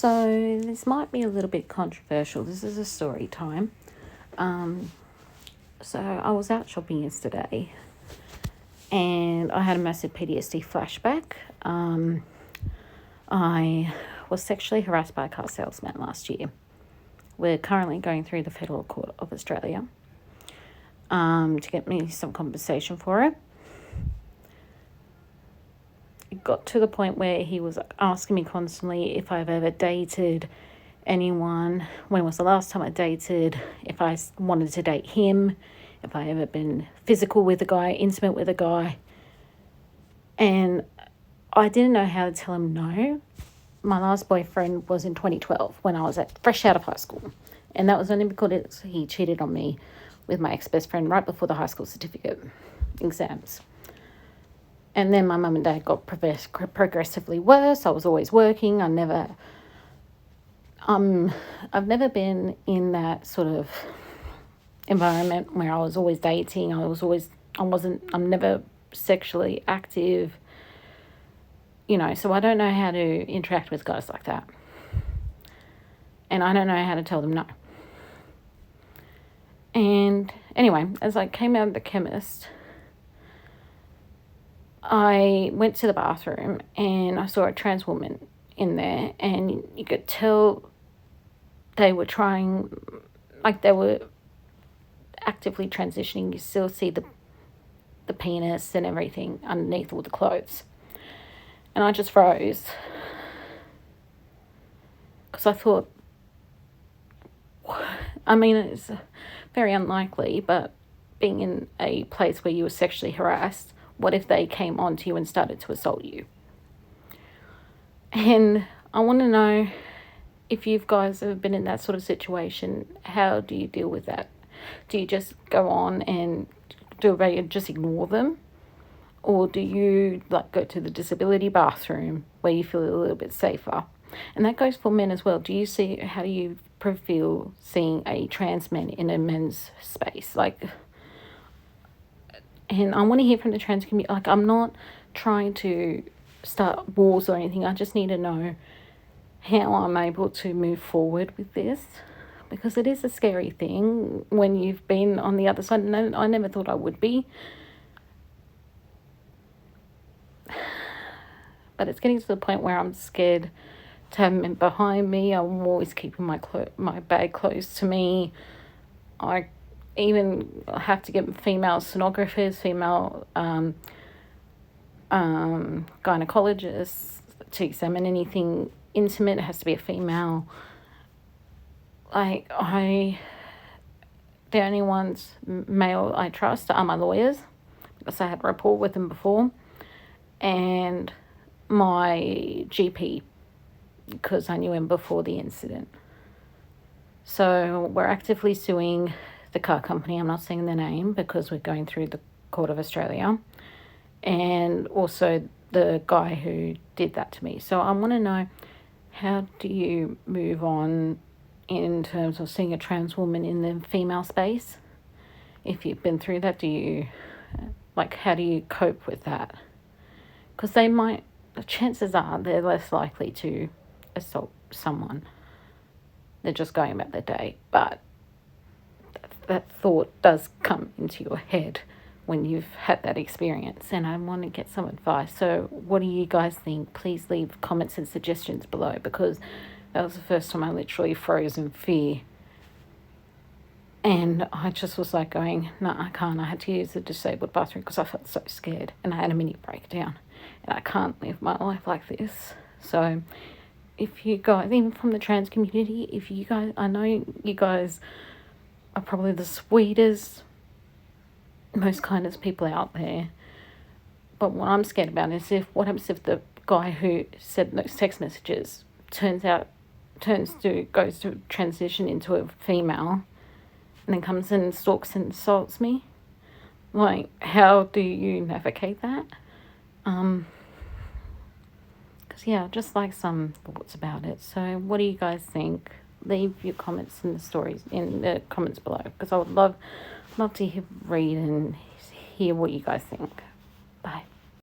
So this might be a little bit controversial. This is a story time. So I was out shopping yesterday and I had a massive PTSD flashback. I was sexually harassed by a car salesman last year. We're currently going through the Federal Court of Australia to get me some compensation for it. It got to the point where he was asking me constantly if I've ever dated anyone, when was the last time I dated, if I wanted to date him, if I ever been physical with a guy, intimate with a guy. And I didn't know how to tell him no. My last boyfriend was in 2012 when I was fresh out of high school. And that was only because he cheated on me with my ex-best friend right before the high school certificate exams. And then my mum and dad got progressively worse. I was always working. I've never been in that sort of environment where I was always dating. I'm never sexually active, so I don't know how to interact with guys like that. And I don't know how to tell them no. And anyway, as I came out of the chemist, I went to the bathroom and I saw a trans woman in there, and you could tell they were actively transitioning. You still see the penis and everything underneath all the clothes. And I just froze because I thought, it's very unlikely, but being in a place where you were sexually harassed, what if they came on to you and started to assault you? And I want to know if you guys have been in that sort of situation, how do you deal with that? Do you just go on and just ignore them? Or do you go to the disability bathroom where you feel a little bit safer? And that goes for men as well. How do you feel seeing a trans man in a men's space? And I want to hear from the trans community. I'm not trying to start wars or anything. I just need to know how I'm able to move forward with this, because it is a scary thing when you've been on the other side. And I never thought I would be. But it's getting to the point where I'm scared to have men behind me. I'm always keeping my bag close to me. I even have to get female sonographers, female gynecologists to examine anything intimate. It has to be a female. The only ones male I trust are my lawyers, because I had rapport with them before, and my GP, because I knew him before the incident. So we're actively suing the car company. I'm not saying the name because we're going through the Court of Australia, and also the guy who did that to me. So I want to know, how do you move on in terms of seeing a trans woman in the female space? If you've been through that, how do you cope with that? Because the chances are they're less likely to assault someone. They're just going about their day. But that thought does come into your head when you've had that experience, and I want to get some advice. So what do you guys think? Please leave comments and suggestions below, because that was the first time I literally froze in fear. And I just was going, no, I can't. I had to use the disabled bathroom because I felt so scared, and I had a mini breakdown, and I can't live my life like this. So if you guys, even from the trans community, I know you guys are probably the sweetest, most kindest people out there. But what I'm scared about is what happens if the guy who said those text messages goes to transition into a female, and then comes and stalks and assaults me? How do you navigate that? Just some thoughts about it. So what do you guys think? Leave your comments in the comments below, because I would love to read and hear what you guys think.